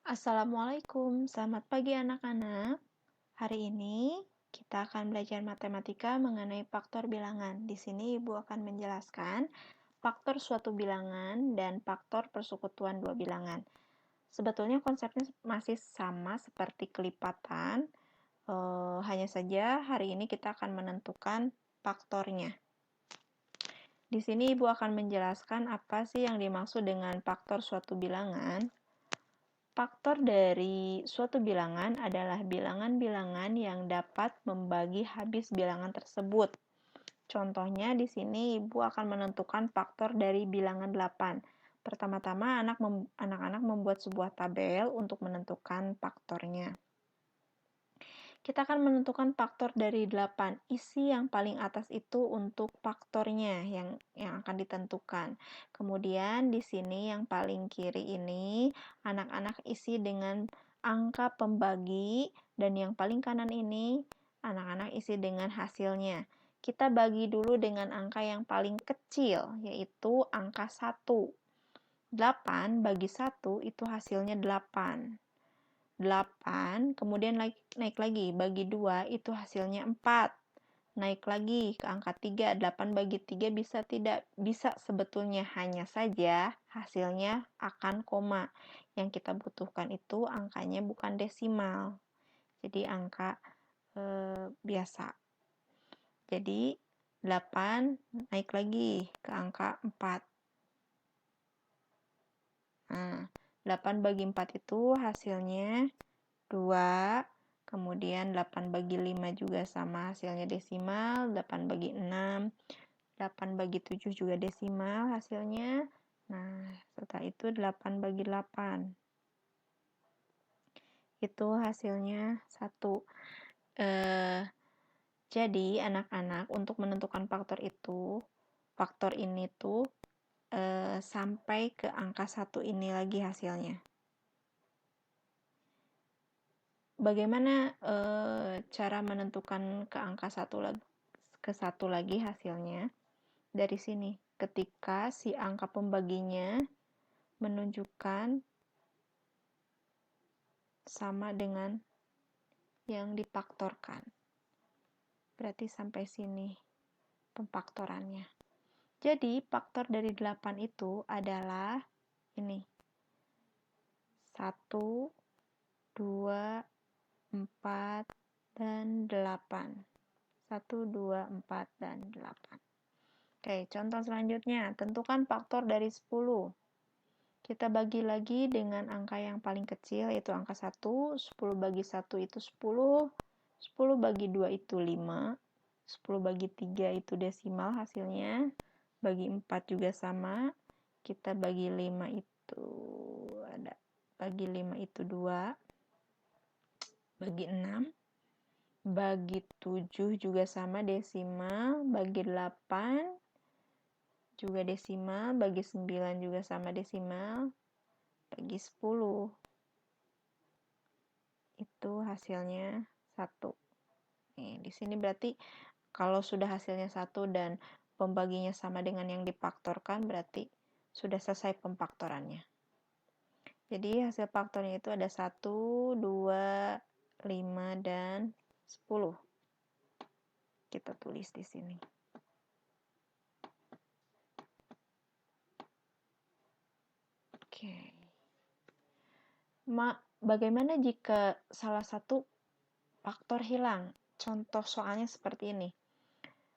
Assalamualaikum, selamat pagi anak-anak. Hari ini kita akan belajar matematika mengenai faktor bilangan. Di sini Ibu akan menjelaskan faktor suatu bilangan dan faktor persekutuan dua bilangan. Sebetulnya konsepnya masih sama seperti kelipatan, hanya saja hari ini kita akan menentukan faktornya. Di sini Ibu akan menjelaskan apa sih yang dimaksud dengan faktor suatu bilangan. Faktor dari suatu bilangan adalah bilangan-bilangan yang dapat membagi habis bilangan tersebut. Contohnya di sini Ibu akan menentukan faktor dari bilangan 8. Pertama-tama anak-anak membuat sebuah tabel untuk menentukan faktornya. Kita akan menentukan faktor dari 8. Isi yang paling atas itu untuk faktornya yang akan ditentukan. Kemudian di sini yang paling kiri ini anak-anak isi dengan angka pembagi dan yang paling kanan ini anak-anak isi dengan hasilnya. Kita bagi dulu dengan angka yang paling kecil yaitu angka 1. 8 bagi 1 itu hasilnya 8. 8, kemudian naik lagi, bagi 2 itu hasilnya 4. Naik lagi ke angka 3, 8 bagi 3 bisa tidak? Bisa sebetulnya, hanya saja hasilnya akan koma. Yang kita butuhkan itu angkanya bukan desimal. Jadi angka biasa. Jadi 8 naik lagi ke angka 4. Nah, 8 bagi 4 itu hasilnya 2, kemudian 8 bagi 5 juga sama hasilnya desimal, 8 bagi 6, 8 bagi 7 juga desimal hasilnya. Nah, setelah itu 8 bagi 8. Itu hasilnya 1. Jadi, anak-anak untuk menentukan faktor ini tuh sampai ke angka 1 ini lagi hasilnya. Bagaimana cara menentukan ke angka 1 lagi hasilnya? Dari sini, ketika si angka pembaginya menunjukkan sama dengan yang difaktorkan. Berarti sampai sini pemfaktorannya. Jadi, faktor dari 8 itu adalah ini. 1, 2, 4, dan 8. 1, 2, 4, dan 8. Oke, contoh selanjutnya. Tentukan faktor dari 10. Kita bagi lagi dengan angka yang paling kecil, yaitu angka 1. 10 bagi 1 itu 10. 10 bagi 2 itu 5. 10 bagi 3 itu desimal hasilnya. Bagi 4 juga sama. Kita bagi 5 itu ada. Bagi 5 itu 2. Bagi 6. Bagi 7 juga sama desimal. Bagi 8 juga desimal, bagi 9 juga sama desimal, bagi 10 itu hasilnya 1. Nih, di sini berarti kalau sudah hasilnya 1 dan pembaginya sama dengan yang difaktorkan, berarti sudah selesai pemfaktorannya. Jadi hasil faktornya itu ada 1, 2, 5, dan 10. Kita tulis di sini. Oke. Bagaimana jika salah satu faktor hilang? Contoh soalnya seperti ini.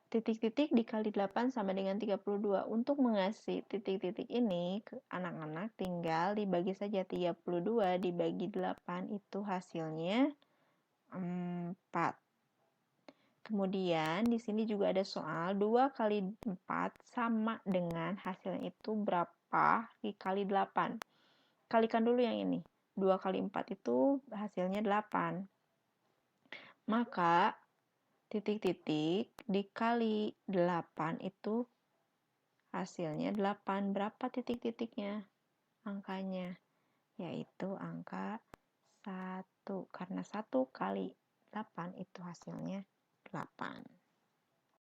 Titik-titik dikali 8 sama dengan 32. Untuk mengasih titik-titik ini ke anak-anak tinggal dibagi saja. 32 dibagi 8 itu hasilnya 4. Kemudian di sini juga ada soal 2 kali 4 sama dengan hasilnya itu berapa dikali 8. Kalikan dulu yang ini. 2 kali 4 itu hasilnya 8. Maka titik-titik dikali 8 itu hasilnya 8. Berapa titik-titiknya? Angkanya, yaitu angka 1. Karena 1 kali 8 itu hasilnya 8.